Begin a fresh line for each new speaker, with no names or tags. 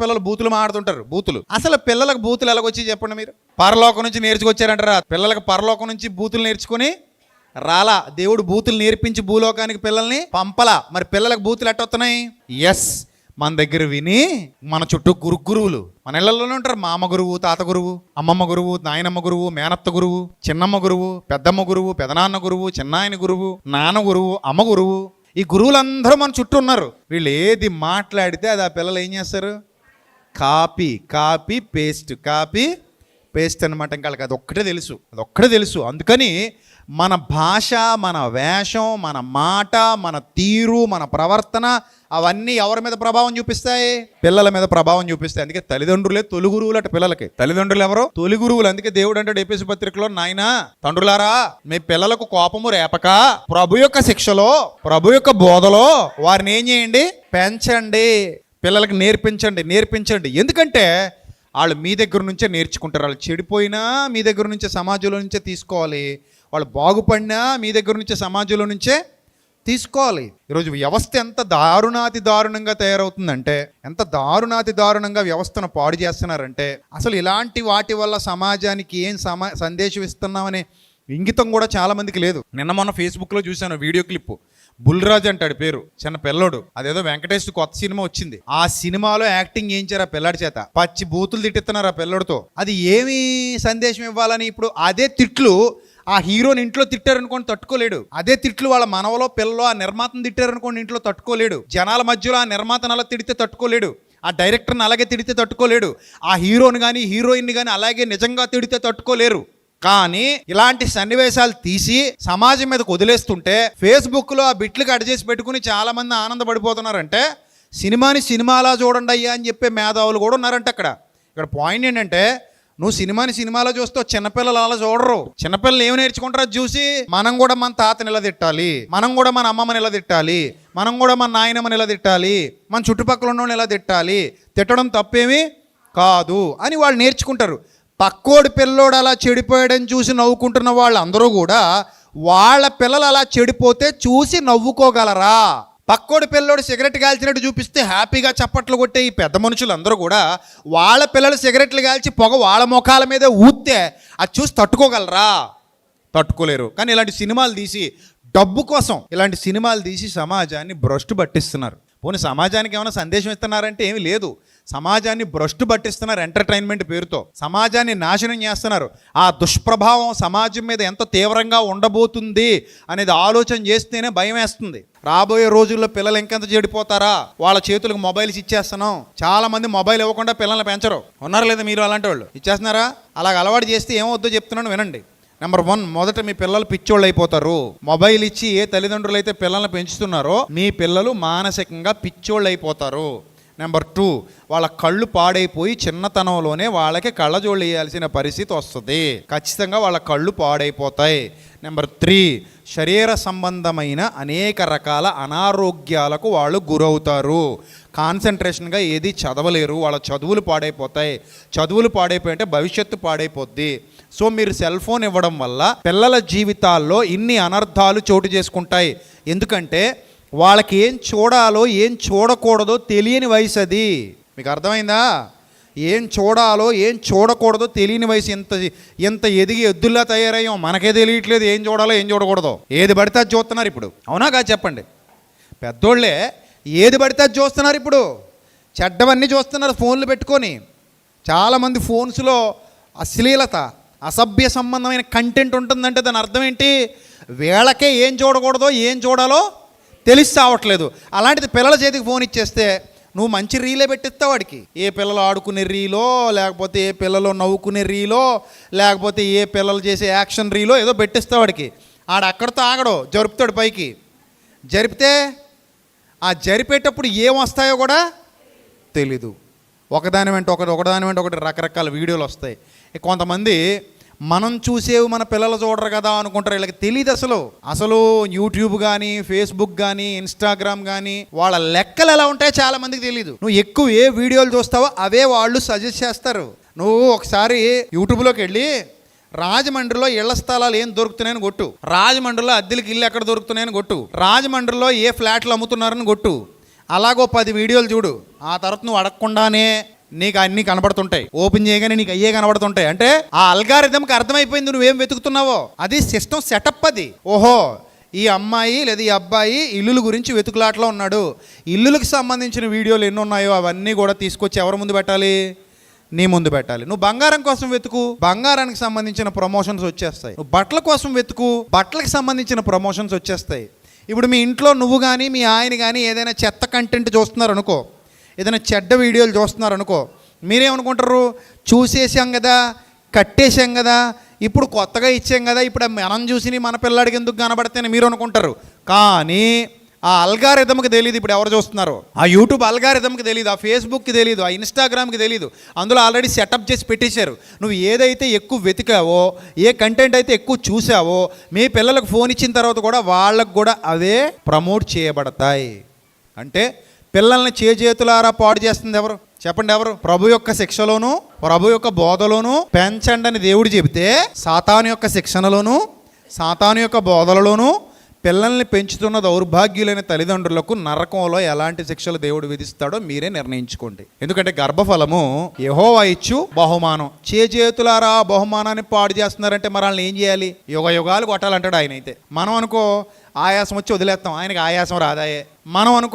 పిల్లలు బూతులు మాడుతుంటారు. బూతులు అసలు పిల్లలకు బూతులు ఎలాగొచ్చి చెప్పండి మీరు? పరలోకం నుంచి నేర్చుకొచ్చారంటారా? పిల్లలకు పరలోకం నుంచి బూతులు నేర్చుకుని రాలా. దేవుడు బూతులు నేర్పించి భూలోకానికి పిల్లల్ని పంపలా. మరి పిల్లలకు బూతులు ఎట్టొస్తున్నాయి? ఎస్, మన దగ్గర విని మన చుట్టూ గురువులు మన ఇళ్లలోనే ఉంటారు. మామ గురువు, తాత గురువు, అమ్మమ్మ గురువు, నాయనమ్మ గురువు, మేనత్త గురువు, చిన్నమ్మ గురువు, పెద్దమ్మ గురువు, పెదనాన్న గురువు, చిన్నాయన గురువు, నాన్న గురువు, అమ్మ గురువు. ఈ గురువులందరూ మన చుట్టూ ఉన్నారు. వీళ్ళు ఏది మాట్లాడితే అది ఆ పిల్లలు ఏం చేస్తారు? కాపీ పేస్ట్ అనమాట. ఇంకా వాళ్ళకి అదొక్కటే తెలుసు. అందుకని మన భాష, మన వేషం, మన మాట, మన తీరు, మన ప్రవర్తన అవన్నీ ఎవరి మీద ప్రభావం చూపిస్తాయి? పిల్లల మీద ప్రభావం చూపిస్తాయి. అందుకే తల్లిదండ్రులే తొలి గురువులు అట పిల్లలకి. తల్లిదండ్రులు ఎవరో? తొలి గురువులు. అందుకే దేవుడు అంటాడు ఎఫెసీ పత్రికలో, నాయనా తండ్రులారా మీ పిల్లలకు కోపము రేపక ప్రభు యొక్క శిక్షలో, ప్రభు యొక్క బోధలో వారిని ఏం చేయండి? పెంచండి. పిల్లలకి నేర్పించండి. ఎందుకంటే వాళ్ళు మీ దగ్గర నుంచే నేర్చుకుంటారు. వాళ్ళు చెడిపోయినా మీ దగ్గర నుంచే, సమాజంలో నుంచే తీసుకోవాలి. వాళ్ళు బాగుపడినా మీ దగ్గర నుంచే, సమాజంలో నుంచే తీసుకోవాలి. ఈరోజు వ్యవస్థ ఎంత దారుణంగా తయారవుతుందంటే, ఎంత దారుణంగా వ్యవస్థను పాడు చేస్తున్నారంటే, అసలు ఇలాంటి వాటి వల్ల సమాజానికి ఏం సందేశం ఇస్తున్నామనే ఇంగితం కూడా చాలా మందికి లేదు. నిన్న మొన్న ఫేస్బుక్లో చూశాను వీడియో క్లిప్. బుల్రాజ్ అంటాడు పేరు, చిన్న పిల్లోడు. అదేదో వెంకటేష్ కొత్త సినిమా వచ్చింది. ఆ సినిమాలో యాక్టింగ్ చేయించారు ఆ పిల్లాడి చేత. పచ్చి బూతులు తిట్టిస్తున్నారు ఆ పిల్లోడితో. అది ఏమి సందేశం ఇవ్వాలని? ఇప్పుడు అదే తిట్లు ఆ హీరోని ఇంట్లో తిట్టారనుకోండి, తట్టుకోలేడు. అదే తిట్లు వాళ్ళ మనవలో పిల్లలో ఆ నిర్మాతను తిట్టారనుకోండి, ఇంట్లో తట్టుకోలేడు. జనాల మధ్యలో ఆ నిర్మాతను అలా తిడితే తట్టుకోలేడు. ఆ డైరెక్టర్ని అలాగే తిడితే తట్టుకోలేడు. ఆ హీరోని కానీ హీరోయిన్ని కానీ అలాగే నిజంగా తిడితే తట్టుకోలేరు. కానీ ఇలాంటి సన్నివేశాలు తీసి సమాజం మీదకు వదిలేస్తుంటే ఫేస్బుక్లో ఆ బిట్లు కట్ చేసి పెట్టుకుని చాలా మంది ఆనందపడిపోతున్నారంటే, సినిమాని సినిమాలా చూడండి అయ్యా అని చెప్పే మేధావులు కూడా ఉన్నారంటే ఇక్కడ పాయింట్ ఏంటంటే, నువ్వు సినిమాలో చూస్తే చిన్నపిల్లలు అలా చూడరు. చిన్నపిల్లలు ఏమి నేర్చుకుంటారో చూసి మనం కూడా మన తాతని ఇలా తిట్టాలి, మనం కూడా మన అమ్మమ్మని ఇలా తిట్టాలి, మనం కూడా మన నాయనమ్మని ఇలా తిట్టాలి, మన చుట్టుపక్కల ఉన్నోళ్ళని ఇలా తిట్టాలి, తిట్టడం తప్పేమీ కాదు అని వాళ్ళు నేర్చుకుంటారు. పక్కోడి పిల్లోడు అలా చెడిపోయాడని చూసి నవ్వుకుంటున్న వాళ్ళందరూ కూడా వాళ్ళ పిల్లలు అలా చెడిపోతే చూసి నవ్వుకోగలరా? పక్కోడి పిల్లోడు సిగరెట్ కాల్చినట్టు చూపిస్తే హ్యాపీగా చప్పట్లు కొట్టే ఈ పెద్ద మనుషులందరూ కూడా వాళ్ళ పిల్లలు సిగరెట్లు కాల్చి పొగ వాళ్ళ ముఖాల మీద ఊస్తే అది చూసి తట్టుకోగలరా? తట్టుకోలేరు. కానీ ఇలాంటి సినిమాలు తీసి డబ్బు కోసం ఇలాంటి సినిమాలు తీసి సమాజాన్ని భ్రష్టు పట్టిస్తున్నారు. పోనీ సమాజానికి ఏమైనా సందేశం ఇస్తున్నారంటే ఏమీ లేదు. సమాజాన్ని భ్రష్టు పట్టిస్తున్నారు. ఎంటర్టైన్మెంట్ పేరుతో సమాజాన్ని నాశనం చేస్తున్నారు. ఆ దుష్ప్రభావం సమాజం మీద ఎంత తీవ్రంగా ఉండబోతుంది అనేది ఆలోచన చేస్తేనే భయం వేస్తుంది. రాబోయే రోజుల్లో పిల్లలు ఇంకెంత చెడిపోతారా? వాళ్ళ చేతులకు మొబైల్స్ ఇచ్చేస్తున్నాం. చాలా మంది మొబైల్ ఇవ్వకుండా పిల్లల్ని పెంచరు. ఉన్నారా లేదా మీరు? అలాంటి వాళ్ళు ఇచ్చేస్తున్నారా? అలాగ అలవాటు చేస్తే ఏమవుద్దో చెప్తున్నాను వినండి. నెంబర్ 1, మొదట మీ పిల్లలు పిచ్చోళ్ళు అయిపోతారు. మొబైల్ ఇచ్చి ఏ తల్లిదండ్రులు అయితే పిల్లల్ని పెంచుతున్నారో మీ పిల్లలు మానసికంగా పిచ్చోళ్ళు అయిపోతారు. నెంబర్ 2, వాళ్ళ కళ్ళు పాడైపోయి చిన్నతనంలోనే వాళ్ళకి కళ్ళజోళ్ళు వేయాల్సిన పరిస్థితి వస్తుంది. ఖచ్చితంగా వాళ్ళ కళ్ళు పాడైపోతాయి. నెంబర్ 3, శరీర సంబంధమైన అనేక రకాల అనారోగ్యాలకు వాళ్ళు గురవుతారు. కాన్సన్ట్రేషన్గా ఏది చదవలేరు. వాళ్ళ చదువులు పాడైపోతాయి. చదువులు పాడైపోయింటే భవిష్యత్తు పాడైపోద్ది. సో మీరు సెల్ ఫోన్ ఇవ్వడం వల్ల పిల్లల జీవితాల్లో ఇన్ని అనర్థాలు చోటు చేసుకుంటాయి. ఎందుకంటే వాళ్ళకి ఏం చూడాలో ఏం చూడకూడదో తెలియని వయసు అది. మీకు అర్థమైందా? ఏం చూడాలో ఏం చూడకూడదో తెలియని వయసు. ఎంత ఎదిగి ఎద్దుల్లా తయారయ్యాం, మనకే తెలియట్లేదు ఏం చూడాలో ఏం చూడకూడదో. ఏది పడితే అది చూస్తున్నారు ఇప్పుడు. అవునా కాదు చెప్పండి? పెద్దోళ్ళే ఏది పడితే అది చూస్తున్నారు ఇప్పుడు. చెడ్డవన్నీ చూస్తున్నారు ఫోన్లు పెట్టుకొని. చాలామంది ఫోన్స్లో అశ్లీలత, అసభ్య సంబంధమైన కంటెంట్ ఉంటుందంటే దాని అర్థం ఏంటి? వీళ్ళకే ఏం చూడకూడదో ఏం చూడాలో తెలిసి రావట్లేదు. అలాంటిది పిల్లల చేతికి ఫోన్ ఇచ్చేస్తే నువ్వు మంచి రీలే పెట్టిస్తావు వాడికి. ఏ పిల్లలు ఆడుకునే రీలో, లేకపోతే ఏ పిల్లలు నవ్వుకునే రీలో, లేకపోతే ఏ పిల్లలు చేసే యాక్షన్ రీలో ఏదో పెట్టిస్తావు వాడికి. అక్కడితో ఆగడు, జరుపుతాడు పైకి. జరిపితే ఆ జరిపేటప్పుడు ఏం వస్తాయో కూడా తెలీదు. ఒకదాని వెంట ఒకటి రకరకాల వీడియోలు వస్తాయి. కొంతమంది మనం చూసేవి మన పిల్లలు చూడరు కదా అనుకుంటారు. వీళ్ళకి తెలియదు అసలు యూట్యూబ్ కానీ, ఫేస్బుక్ కానీ, ఇన్స్టాగ్రామ్ కానీ వాళ్ళ లెక్కలు ఎలా ఉంటాయో చాలా మందికి తెలియదు. నువ్వు ఎక్కువ ఏ వీడియోలు చూస్తావో అవే వాళ్ళు సజెస్ట్ చేస్తారు. నువ్వు ఒకసారి యూట్యూబ్లోకి వెళ్ళి రాజమండ్రిలో ఇళ్ల స్థలాలు ఏం దొరుకుతున్నాయని కొట్టు, రాజమండ్రిలో అద్దెలకి ఇల్లు ఎక్కడ దొరుకుతున్నాయని కొట్టు, రాజమండ్రిలో ఏ ఫ్లాట్లు అమ్ముతున్నారని కొట్టు. అలాగో 10 వీడియోలు చూడు, ఆ తర్వాత నువ్వు అడగకుండానే నీకు అన్నీ కనబడుతుంటాయి. ఓపెన్ చేయగానే నీకు అయ్యే కనబడుతుంటాయి. అంటే ఆ అల్గారిథంకి అర్థమైపోయింది నువ్వేం వెతుకుతున్నావో. అది సిస్టమ్ సెటప్. అది ఓహో ఈ అమ్మాయి లేదా ఈ అబ్బాయి ఇల్లుల గురించి వెతుకులాట్లో ఉన్నాడు, ఇల్లులకు సంబంధించిన వీడియోలు ఎన్ని ఉన్నాయో అవన్నీ కూడా తీసుకొచ్చి ఎవరి ముందు పెట్టాలి? నీ ముందు పెట్టాలి. నువ్వు బంగారం కోసం వెతుకు, బంగారానికి సంబంధించిన ప్రమోషన్స్ వచ్చేస్తాయి. నువ్వు బట్టల కోసం వెతుకు, బట్టలకు సంబంధించిన ప్రమోషన్స్ వచ్చేస్తాయి. ఇప్పుడు మీ ఇంట్లో నువ్వు కానీ మీ ఆయన కానీ ఏదైనా చెత్త కంటెంట్ చూస్తున్నారు అనుకో, ఏదైనా చెడ్డ వీడియోలు చూస్తున్నారు అనుకో, మీరేమనుకుంటారు? చూసేసాం కదా, కట్టేసాం కదా, ఇప్పుడు కొత్తగా ఇచ్చాం కదా, ఇప్పుడు మనం చూసి మన పిల్లాడికి ఎందుకు కనబడితేనే మీరు అనుకుంటారు. కానీ ఆ అల్గారిథంకి తెలియదు ఇప్పుడు ఎవరు చూస్తున్నారు. ఆ యూట్యూబ్ అల్గారిథంకి తెలియదు, ఆ ఫేస్బుక్కి తెలియదు, ఆ ఇన్స్టాగ్రామ్కి తెలియదు. అందులో ఆల్రెడీ సెటప్ చేసి పెట్టేశారు. నువ్వు ఏదైతే ఎక్కువ వెతికావో, ఏ కంటెంట్ అయితే ఎక్కువ చూసావో, మీ పిల్లలకు ఫోన్ ఇచ్చిన తర్వాత కూడా వాళ్ళకు కూడా అవే ప్రమోట్ చేయబడతాయి. అంటే పిల్లల్ని చేతులారా పాడు చేస్తుంది ఎవరు చెప్పండి? ఎవరు? ప్రభు యొక్క శిక్షలోను ప్రభు యొక్క బోధలోను పెంచండి అని దేవుడు చెబితే, సాతాను యొక్క శిక్షణలోను సాతాను యొక్క బోధలలోను పిల్లల్ని పెంచుతున్న దౌర్భాగ్యులైన తల్లిదండ్రులకు నరకంలో ఎలాంటి శిక్షలు దేవుడు విధిస్తాడో మీరే నిర్ణయించుకోండి. ఎందుకంటే గర్భఫలము యెహోవా ఇచ్చు బహుమానం. చేతులారా బహుమానాన్ని పాడు చేస్తున్నారంటే మరి వాళ్ళని ఏం చేయాలి? యుగ యుగాలు కొట్టాలంటాడు ఆయన. అయితే మనం అనుకో ఆయాసం వచ్చి వదిలేస్తాం, ఆయనకి ఆయాసం రాదాయే. మనం అనుకో